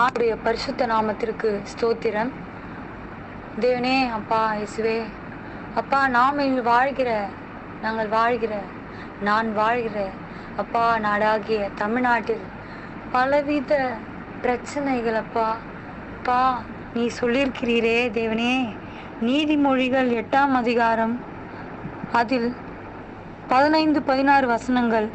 ஆண்டுடைய பரிசுத்த நாமத்திற்கு ஸ்தோத்திரம். தேவனே, அப்பா இயேசுவே, அப்பா நாங்கள் வாழ்கிற நான் வாழ்கிற அப்பா நாடாகிய தமிழ்நாட்டில் பலவித பிரச்சனைகள் அப்பா நீ சொல்லியிருக்கிறீரே தேவனே. நீதிமொழிகள் 8ஆம் அதிகாரம் அதில் 15-16 வசனங்கள்.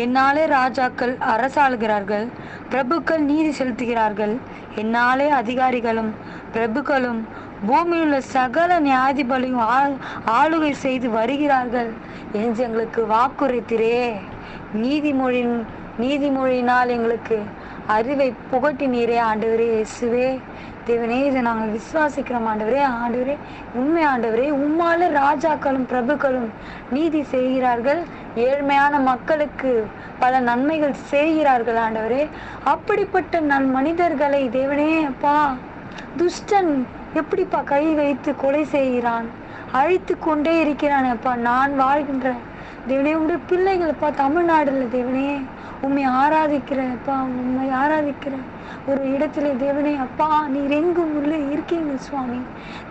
என்னாலே ராஜாக்கள் அரசாளுகிறார்கள், பிரபுக்கள் நீதி செலுத்துகிறார்கள். என்னாலே அதிகாரிகளும் பிரபுக்களும் பூமியிலுள்ள சகல நியாயாதிபதியும் ஆளுகை செய்து வருகிறார்கள் என்று எங்களுக்கு வாக்குரைத்திரே. நீதிமொழியினால் எங்களுக்கு அறிவை புகட்டினீரே ஆண்டவரே இயேசுவே. தேவனே, இதை நாங்கள் விசுவாசிக்கிறோம் ஆண்டவரே, உண்மை ஆண்டவரே. உம்மால ராஜாக்களும் பிரபுக்களும் நீதி செய்கிறார்கள், ஏழ்மையான மக்களுக்கு பல நன்மைகள் செய்கிறார்கள் ஆண்டவரே. அப்படிப்பட்ட மனிதர்களை தேவனே அப்பா, துஷ்டன் எப்படிப்பா கை வைத்து கொலை செய்கிறான், அழித்து கொண்டே இருக்கிறான் அப்பா. நான் வாழ்கின்ற தேவனே, உடைய பிள்ளைகள் அப்பா தமிழ்நாடுல தேவனே உம்மை ஆராதிக்கிறப்பா, உண்மை ஆராதிக்கிற ஒரு இடத்துல தேவனே அப்பா, நீர் எங்கும் உள்ளே இருக்கீங்க சுவாமி.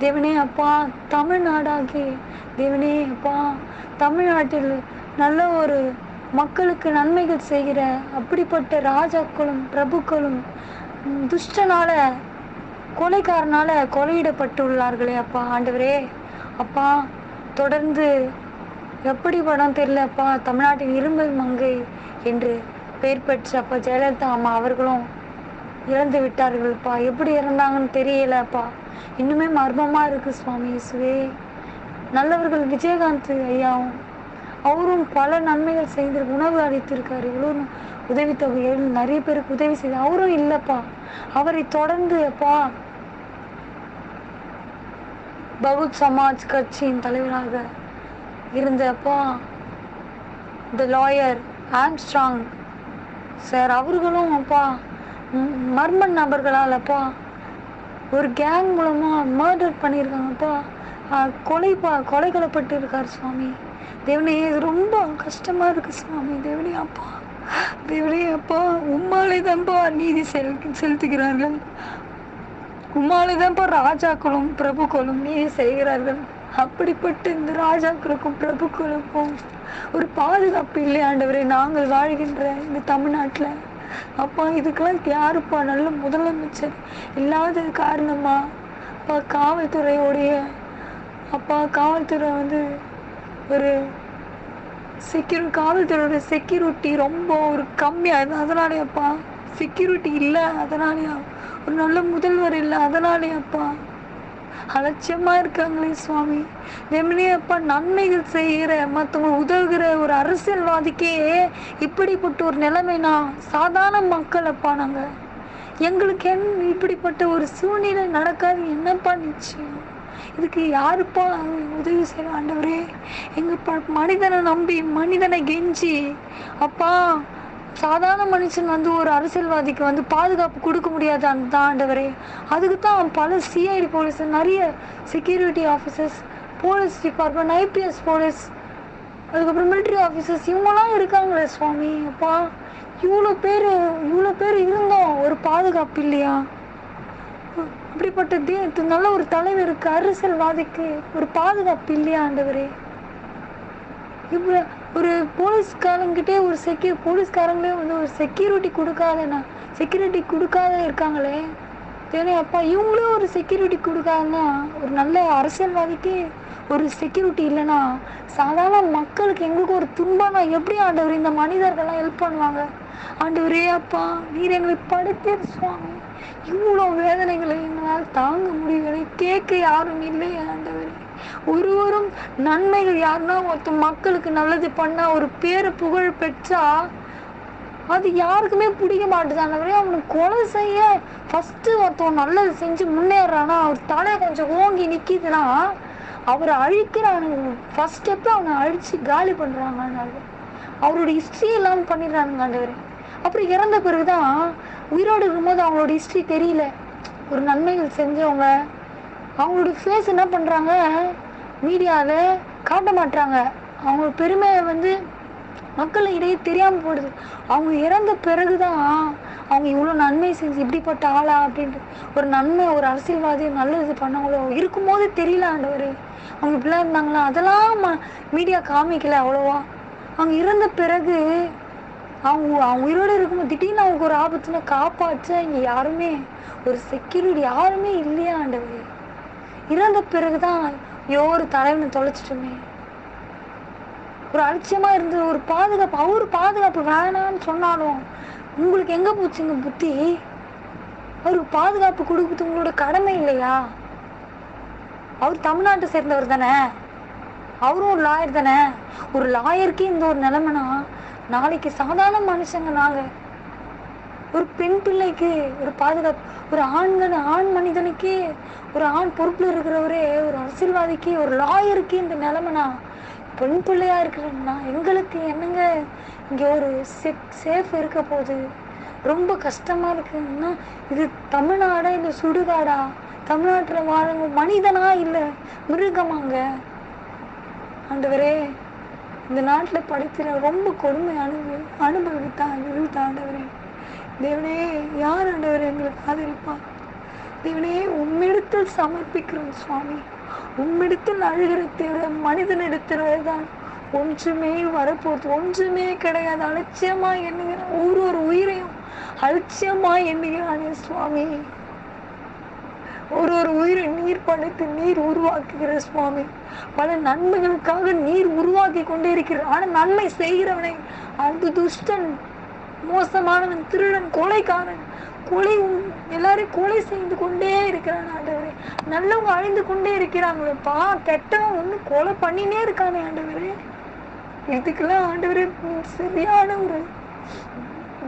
தேவனே அப்பா, தமிழ்நாடாகி தேவனே அப்பா, தமிழ்நாட்டில் நல்ல ஒரு மக்களுக்கு நன்மைகள் செய்கிற அப்படிப்பட்ட ராஜாக்களும் பிரபுக்களும் துஷ்டனால கொலைக்காரனால கொலையிடப்பட்டுள்ளார்களே அப்பா ஆண்டவரே. அப்பா தொடர்ந்து எப்படி படம் தெரியல அப்பா, தமிழ்நாட்டின் இரும்பல் மங்கை என்று பெயர் பெற்ற அப்பா ஜெயலலிதா அம்மா அவர்களும் இறந்து விட்டார்கள்ப்பா. எப்படி இறந்தாங்கன்னு தெரியலப்பா, இன்னுமே மர்மமா இருக்கு சுவாமி இயேசுவே. நல்லவர்கள் விஜயகாந்த் ஐயாவும் அவரும் பல நன்மைகள் செய்து உணவு அளித்திருக்காரு, இவ்வளோ உதவித்தொகை நிறைய பேருக்கு உதவி செய்து அவரும் இல்லப்பா. அவரை தொடர்ந்து அப்பா பகுத் சமாஜ் கட்சியின் தலைவராக இருந்த அப்பா த லாயர் ஆம்ஸ்ட்ராங் சார் அவர்களும் அப்பா மர்ம நபர்களால் அப்பா ஒரு கேங் மூலமா மர்டர் பண்ணியிருக்காங்கப்பா, கொலைகளப்பட்டு இருக்கார் சுவாமி. தேவனே, ரொம்ப கஷ்டமா இருக்கு சுவாமி. தேவனே அப்பா உம்மாலே தான்ப்பா நீதி செலுத்துகிறார்கள், உம்மாலே தான்ப்பா ராஜாக்களும் பிரபுக்களும் நீதி செய்கிறார்கள். அப்படிப்பட்ட இந்த ராஜாக்களுக்கும் பிரபுக்களுக்கும் ஒரு பாதுகாப்பு இல்லை ஆண்டவரே. நாங்கள் வாழ்கின்ற இந்த தமிழ்நாட்டுல அப்பா இதுக்கெல்லாம் யாருப்பா நல்ல முதலமைச்சர் இல்லாத காரணமா அப்பா காவல்துறையோடைய அப்பா காவல்துறை ஒரு காவல்துறையோட செக்யூரிட்டி ரொம்ப ஒரு கம்மியா, அதனாலே அப்பா செக்யூரிட்டி இல்லை, அதனாலயா ஒரு நல்ல முதல்வர் இல்லை, அதனாலே அப்பா அலட்சியமா இருக்காங்களே சுவாமி. தேவனே அப்பா, நன்மைகள் செய்கிற மற்றவங்க உதவுகிற ஒரு அரசியல்வாதிக்கே இப்படிப்பட்ட ஒரு நிலைமைனா சாதாரண மக்கள் அப்பா எங்களுக்கு இப்படிப்பட்ட ஒரு சூழ்நிலை நடக்காது என்னப்பா நிச்சயம்? இதுக்கு யாருப்பா உதவி செய்ய ஆண்டவரே? எங்க மனிதனை நம்பி மனிதனை கெஞ்சி அப்பா சாதாரண மனுஷன் ஒரு அரசியல்வாதிக்கு பாதுகாப்பு கொடுக்க முடியாது அந்த ஆண்டவரே. அதுக்கு தான் பல சிஐடி போலீஸ், நிறைய security officers, police department, IPS police, அதுக்கப்புறம் மிலிட்ரி ஆஃபீஸர்ஸ் இவங்கெல்லாம் இருக்காங்களே சுவாமி. அப்பா இவ்வளோ பேர் இருந்தோம், ஒரு பாதுகாப்பு இல்லையா? அப்படிப்பட்ட நல்ல ஒரு தலைவருக்கு அரசியல்வாதிக்கு ஒரு பாதுகாப்பு இல்லையா ஆண்டவரே? இப்போ ஒரு போலீஸ்காரங்கிட்டே போலீஸ்காரங்களே ஒரு செக்யூரிட்டி கொடுக்காத இருக்காங்களே. தேவை அப்பா, இவங்களே ஒரு செக்யூரிட்டி கொடுக்காங்கன்னா ஒரு நல்ல அரசியல்வாதிக்கு ஒரு செக்யூரிட்டி இல்லைன்னா சாதாரண மக்களுக்கு எங்களுக்கு ஒரு துன்பம்னா எப்படி ஆண்டவர் இந்த மனிதர்கள்லாம் ஹெல்ப் பண்ணுவாங்க? ஆண்டவரே அப்பா, நீர் எங்களை படுத்திரு சுவாமி. இவ்வளோ வேதனைகளை எங்களால் தாங்க முடியவில்லை, கேட்க யாரும் இல்லை ஆண்டவரே. ஒருவரும் நன்மைகள் யாருன்னா ஒருத்த மக்களுக்கு நல்லது பண்ணா ஒரு பேரை புகழ் பெற்றா அது யாருக்குமே பிடிக்க மாட்டுதானவரே. அவனுக்கு கொலை செய்ய ஃபர்ஸ்ட் ஒருத்தவன் நல்லது செஞ்சு முன்னேறானா, அவர் தலை கொஞ்சம் ஓங்கி நிக்கிதுன்னா அவரை அழிக்கிறானுங்க. ஃபர்ஸ்ட் ஸ்டெப் அவனை அழிச்சு காலி பண்றாங்க, அவரோட ஹிஸ்டரி எல்லாம் பண்ணிடுறானுங்க ஆண்டவரே. அப்புறம் இறந்த பிறகுதான் உயிரோடு இருக்கும்போது அவங்களோட ஹிஸ்டரி தெரியல. ஒரு நன்மைகள் செஞ்சவங்க அவங்களோட ஃபேஸ் என்ன பண்றாங்க, மீடியாவில் காட்ட மாட்டாங்க. அவங்க பெருமையை மக்கள் இடையே தெரியாம போடுது. அவங்க இறந்த பிறகுதான் அவங்க இவ்வளவு நன்மை செஞ்சு இப்படிப்பட்ட ஆளா அப்படின்ட்டு ஒரு நன்மை, ஒரு அரசியல்வாதி நல்லது பண்ணவங்களோ இருக்கும்போது தெரியல ஆண்டவரே. அவங்க இப்படிலாம் இருந்தாங்களா, அதெல்லாம் மீடியா காமிக்கல அவ்வளவா. அவங்க இறந்த பிறகு அவங்க அவங்க உயிரோடு இருக்கும்போது திடீர்னு அவங்க ஒரு ஆபத்துல காப்பாற்ற இங்க யாருமே, ஒரு செக்யூரிட்டி யாருமே இல்லையா ஆண்டவரே. இறந்த பிறகுதான் ஒரு தலைவனை தொலைச்சிட்டோமே. ஒரு அலட்சியமா இருந்து ஒரு பாதுகாப்பு, அவரு பாதுகாப்பு வேணான்னு சொன்னாலும் உங்களுக்கு எங்க போச்சுங்க புத்தி? அவருக்கு பாதுகாப்பு கொடுக்குறது உங்களோட கடமை இல்லையா? அவர் தமிழ்நாட்டை சேர்ந்தவர் தானே, அவரும் ஒரு லாயர் தானே. ஒரு லாயருக்கே இந்த ஒரு நிலைமைனா நாளைக்கு சாதாரண மனுஷங்க நாங்க. ஒரு பெண் பிள்ளைக்கு ஒரு பாதுகாப்பு, ஒரு ஆண் மனிதனுக்கே, ஒரு ஆண் பொறுப்புல இருக்கிறவரே, ஒரு அரசியல்வாதிக்கு, ஒரு லாயருக்கு இந்த நிலைமைனா பெண் பிள்ளையா இருக்கிறேன்னா எங்களுக்கு என்னங்க இங்க ஒரு சேஃப் இருக்க போகுது? ரொம்ப கஷ்டமா இருக்குன்னா இது தமிழ்நாடா இல்ல சுடுகாடா? தமிழ்நாட்டுல வாழங்க மனிதனா இல்ல மிருகமாங்க? ஆண்டவரே, இந்த நாட்டுல படைக்கிற ரொம்ப கொடுமை அனுபவித்தா ஆண்டவரே. தேவனே, யார் ஆண்டவரே எங்களுக்கு ஆதரிப்பா? தேவனே, உம்மிடத்தில் சமர்ப்பிக்கிறோம் சுவாமி. உம்மிடத்தில் அழுகிற தேவை மனிதனிடத்தில்தான் ஒன்றுமே வரப்போகுது, ஒன்றுமே கிடையாது. அலட்சியமா எண்ணுகிறான், ஒரு உயிரையும் அலட்சியமா எண்ணுகிறானே சுவாமி. ஒரு உயிரை நீர் படைத்து நீர் உருவாக்குகிற சுவாமி. பல நன்மைகளுக்காக நீர் உருவாக்கி கொண்டே இருக்கிறார். ஆனா நன்மை செய்கிறவனை அந்த துஷ்டன், மோசமானவன், திருடன், கொலைக்காரன், எல்லாரையும் கொலை செய்து கொண்டே இருக்கிறான் ஆண்டவரே. நல்லவங்க அழிந்து கொண்டே இருக்கிறாங்களேப்பா, கெட்டவன் ஒண்ணு கொலை பண்ணினே இருக்கானே ஆண்டவரே. இதுக்கெல்லாம் ஆண்டவரே சரியான ஒரு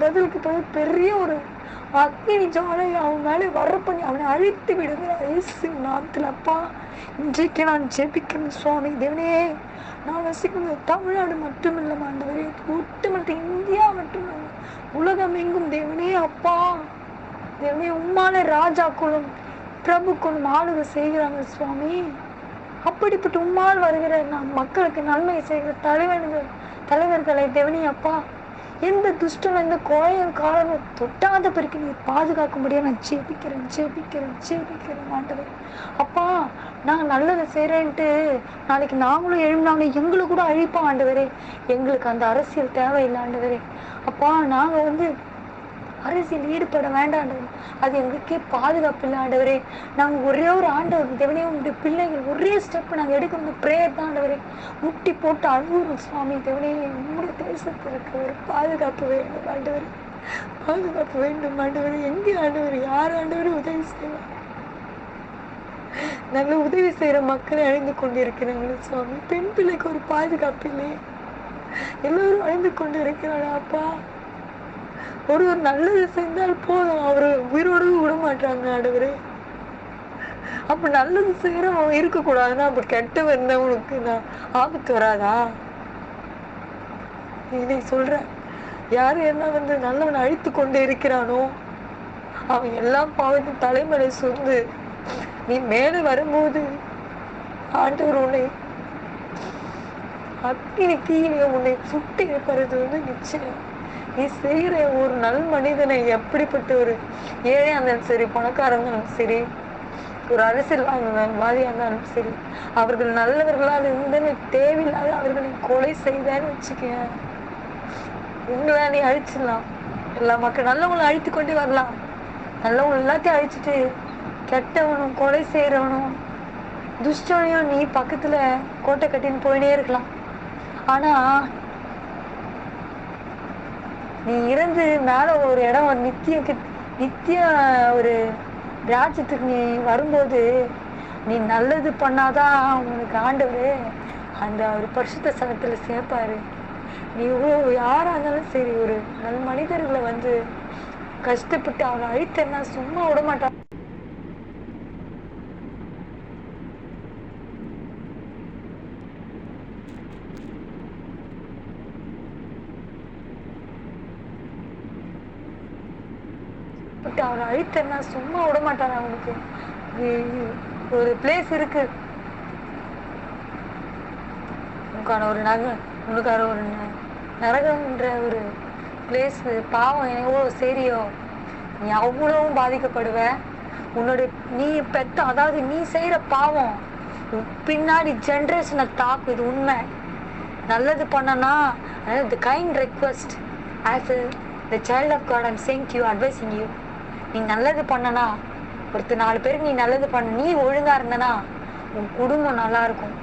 பதிலுக்கு பெரிய ஒரு அக்னி ஜாலை அவன் மேலே வர பண்ணி அவனை அழித்து விடுகிறார் இயேசு நாமத்தில். அப்பா, இன்றைக்கு நான் ஜெபிக்கிறேன் சுவாமி. தேவனே, நான் வசிக்கும் தமிழ்நாடு மட்டுமில்ல ஆண்டவரே, ஒட்டுமொத்த இந்தியா மட்டுமில்ல, உலகம் எங்கும் தேவனே அப்பா, தேவனே உம்மால ராஜாக்களும் பிரபுக்களும் ஆளுகை செய்கிறாங்க சுவாமி. அப்படிப்பட்ட உம்மால் வருகிற மக்களுக்கு நன்மை செய்கிற தலைவர்களை தேவனே அப்பா, எந்த துஷ்டம், எந்த கோயம் காலமும் தொட்டாத பிறகு நீ பாதுகாக்க முடியாது. நான் ஜெபிக்கிறேன் ஆண்டவர். அப்பா, நாங்க நல்லதை செய்யறேன்ட்டு நாளைக்கு நாங்களும் எழுந்தாலும் எங்களை கூட அழிப்போம் ஆண்டவரே. எங்களுக்கு அந்த அரசியல் தேவையில்லை ஆண்டவரே. அப்பா, நாங்க அரசியல் ஈடுபட வேண்டாண்டவர், அது எங்களுக்கே பாதுகாப்பு இல்லை ஆண்டவரே. நாங்க ஒரே ஒரு ஆண்டவர் தேவனே, உங்களுடைய பிள்ளைகள் ஒரே ஸ்டெப் நாங்க எடுக்கணும், பிரேயர் தான் ஆண்டவரே. முட்டி போட்டு அழுகுறோம் சுவாமி. தேவனே, உங்களுடைய தேசத்திற்கு ஒரு பாதுகாப்பு வேண்டும் ஆண்டவரே, பாதுகாப்பு வேண்டும் ஆண்டவரே. எங்க ஆண்டவர், யார் ஆண்டவரே உதவி செய்வார்? நல்ல உதவி செய்யற மக்களை அழிந்து கொண்டு இருக்கிறாங்களே சுவாமி. பெண் பிள்ளைக்கு ஒரு பாதுகாப்பு இல்லையே, எல்லாரும் அழிந்து கொண்டு இருக்கிறாங்க அப்பா. ஒரு நல்லது செஞ்சால் போதும், அவரு உயிரோடு விட மாட்டாங்க ஆண்டவரே. அப்ப நல்லது செய்யறவன் இருக்க கூடாதுன்னா அப்ப கெட்ட வந்தவனுக்கு நான் ஆபத்து வராதா? இதை சொல்ற, யாரு என்ன நல்லவன் அழித்து கொண்டே இருக்கிறானோ அவன் எல்லாம் பாவத்தின் தலைமலை சொந்து நீ மேல வரும்போது ஆண்டவர் உன்னை அக்கினி தீயிலே உன்னை சுட்டி இருப்பது நிச்சயம். நீ செய்கிற ஒரு நல் மனிதனை, எப்படிப்பட்ட ஒரு ஏழையா இருந்தாலும் சரி, பணக்காரங்க இருந்தாலும் சரி, ஒரு அரசியல்வாதியா இருந்தாலும் சரி, அவர்கள் நல்லவர்களால் இருந்தன்னு தேவையில்லாத அவர்களை கொலை செய்தான்னு வச்சுக்க, உங்களை நீ அழிச்சிடலாம். எல்லா மக்கள் நல்லவங்களும் அழித்து கொண்டே வரலாம். நல்லவங்க எல்லாத்தையும் அழிச்சிட்டு கெட்டவனும் கொலை செய்யறவனும் துஷ்டனையும் நீ பக்கத்துல கோட்டை கட்டின்னு போயினே இருக்கலாம். ஆனா நீ இறந்து மேல ஒரு இடம், ஒரு நித்திய ஒரு ராஜ்யத்துக்கு நீ வரும்போது நீ நல்லது பண்ணாதான் உனக்கு ஆண்டவரு அந்த ஒரு பரிசுத்த ஸ்தலத்துல சேர்ப்பாரு. நீ யாரா இருந்தாலும் சரி, ஒரு நல்ல மனிதர்களை கஷ்டப்பட்டு அவனை அழித்தன்னா சும்மா விட மாட்டான். அவனை அழித்தன்னா சும்மா விட மாட்டான். அவனுக்கு ஒரு பிளேஸ் இருக்கு, உனக்கான ஒரு நரகம்ன்ற ஒரு பிளேஸ். பாவம் எவ்வளோ சரியோ நீ அவ்வளவும் பாதிக்கப்படுவ. உன்னுடைய நீ பெத்த அதாவது நீ செய்யற பாவம் பின்னாடி ஜென்ரேஷனை தாக்கும். இது உண்மை. நல்லது பண்ணனா the kind request as the child of God I'm saying to you, advising you. நீ நல்லது பண்ணனா ஒருத்தர் 4 பேருக்கு நீ நல்லது பண்ண, நீ ஒழுங்கா இருந்தனா உன் குடும்பம் நல்லா இருக்கும்.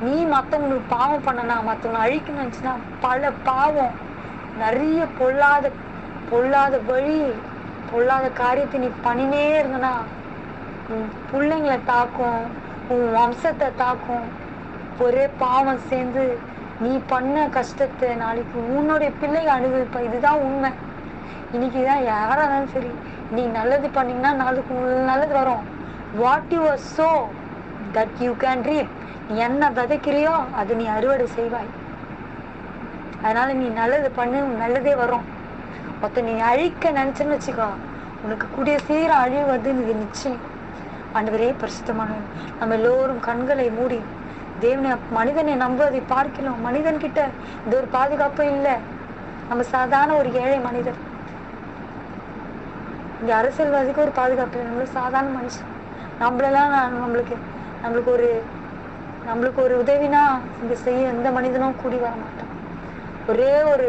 நீ மற்றவங்களுக்கு பாவம் பண்ணனா, மற்றவங்க அழிக்கணும்னு நினச்சுன்னா பல பாவம் நிறைய பொல்லாத வழி பொல்லாத காரியத்தை நீ பண்ணினே இருந்தனா உன் பிள்ளைங்களை தாக்கும், உன் வம்சத்தை தாக்கும். ஒரே பாவம் சேர்ந்து நீ பண்ண கஷ்டத்தை நாளைக்கு உன்னுடைய பிள்ளைங்க அனுபவிப்ப. இதுதான் உண்மை. இன்னைக்குதான் யாரா இருந்தாலும் சரி, நீ நல்லது பண்ணீங்கன்னா நாளைக்கு உங்களுக்கு நல்லது வரும். What you are so that you can ரீப். நீ என்ன விதைக்கிறியோ அது நீ அறுவடை செய்வாய். அதனால நீ நல்லது பண்ணு, நல்லதே வரும். நீ அழிக்க நினைச்சேன்னு வச்சுக்கோ, உனக்கு கூடிய சீரம் அழிவு வருதுன்னு இது நிச்சயம். ஆண்டவரே பரிசுத்தமான நம்ம எல்லோரும் கண்களை மூடி தேவனை மனிதனை நம்புவதை பார்க்கலாம். மனிதன் கிட்ட இது ஒரு பாதுகாப்பு இல்லை. நம்ம சாதாரண ஒரு ஏழை மனிதர். இங்க அரசியல்வாதிக்கு ஒரு பாதுகாப்பு இல்லை. நம்மள சாதாரண மனுஷன். நம்மளெல்லாம் நம்மளுக்கு ஒரு உதவினா இந்த செய்ய எந்த மனிதனும் கூடி வர மாட்டான். ஒரே ஒரு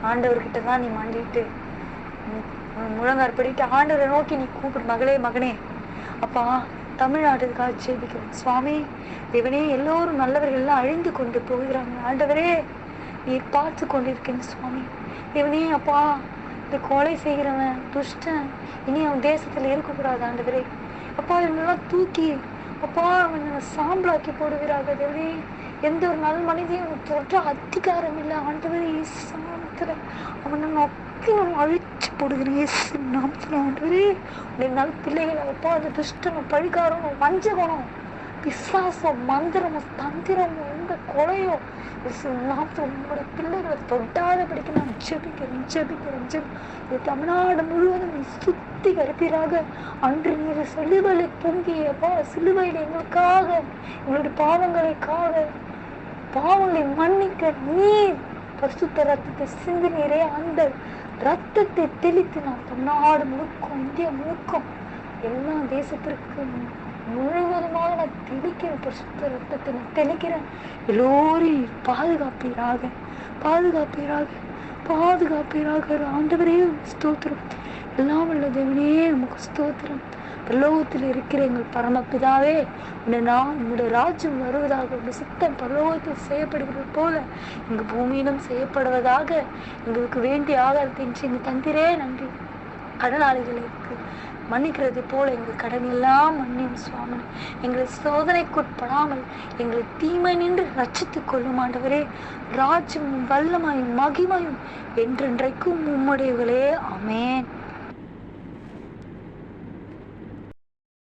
ஆண்டவர்கிட்ட தான் நீ மாண்டிட்டு முழங்கார் படிட்டு ஆண்டவரை நோக்கி நீ கூப்பிடு. மகனே அப்பா தமிழ்நாட்டுக்காக ஜெபிக்கிறேன் சுவாமி. தேவனே எல்லோரும் நல்லவர்கள் எல்லாம் அழிந்து கொண்டு போகிறாங்க. ஆண்டவரே நீர் பார்த்து கொண்டிருக்கேன் சுவாமி. தேவனே அப்பா இந்த கொலை செய்கிறவன் துஷ்டன் இனி அவன் தேசத்துல இருக்கக்கூடாது. ஆண்டவரே அப்பா இவங்கெல்லாம் தூக்கி அப்பா அவனை சாம்பலாக்கி போடுகிறாங்க. தேவனே எந்த ஒரு நல்ல மனிதையும் தொற்ற அதிகாரம் இல்லை. ஆண்டவரே சாமத்துல அவனை நோக்கி நம்ம அழிச்சு போடுகிறேன் நாமத்துல. ஆண்டவரே நல்ல பிள்ளைகள் அப்பா அந்த துஷ்டனும் பழிகாரனும் வஞ்சகனும் பிசாசம் மந்திரமும் தந்திரமும் இந்த கொலையோ நாமத்துல உங்களுடைய பிள்ளைகளை தொட்டாதபடிக்கு நான் ஜெபிக்கிறேன். தமிழ்நாடு முழுவதும் நீ சுத்திகரிப்பீராக. அன்று நீர் சிலுவையில பொங்கியப்பா, சிலுவையில் எங்களுக்காக எங்களுடைய பாவங்களை மன்னிக்க நீர் பரிசுத்த ரத்தத்தை சிந்தினீரே. அந்த ரத்தத்தை தெளித்து நான் தமிழ்நாடு முழுக்கம் இந்தியா முழுக்கம் எல்லா தேசத்திற்கு முழுவதுமாக நான் தெளிக்கிறேன். பரிசுத்த ரத்தத்தை நான் தெளிக்கிறேன். எல்லோரையும் பாதுகாப்பீராக. ஆண்டவரே ஸ்தோத்திரம். எல்லாம் உள்ள தேவனே நமக்கு ஸ்தோத்திரம். பரலோகத்தில் இருக்கிற எங்கள் பரமபிதாவே, உன்னுடைய ராஜ்யம் வருவதாக, உன்னுடைய சித்தம் பரலோகத்தில் செய்யப்படுகிறது போல எங்கள் பூமியிலும் செய்யப்படுவதாக. எங்களுக்கு வேண்டிய ஆகாரத்தை இன்று தந்திரே நன்றி. கடனாளிகளுக்கு மன்னிக்கிறது போல எங்கள் கடன் எல்லாம் மன்னியும் சுவாமி. எங்களை சோதனைக்குட்படாமல் எங்களை தீமை நின்று ரட்சித்துக் கொள்ளும் ஆண்டவரே. ராஜ்யமும் வல்லமையும் மகிமையும் என்றென்றைக்கும் உம்முடையவர்களே. ஆமென்.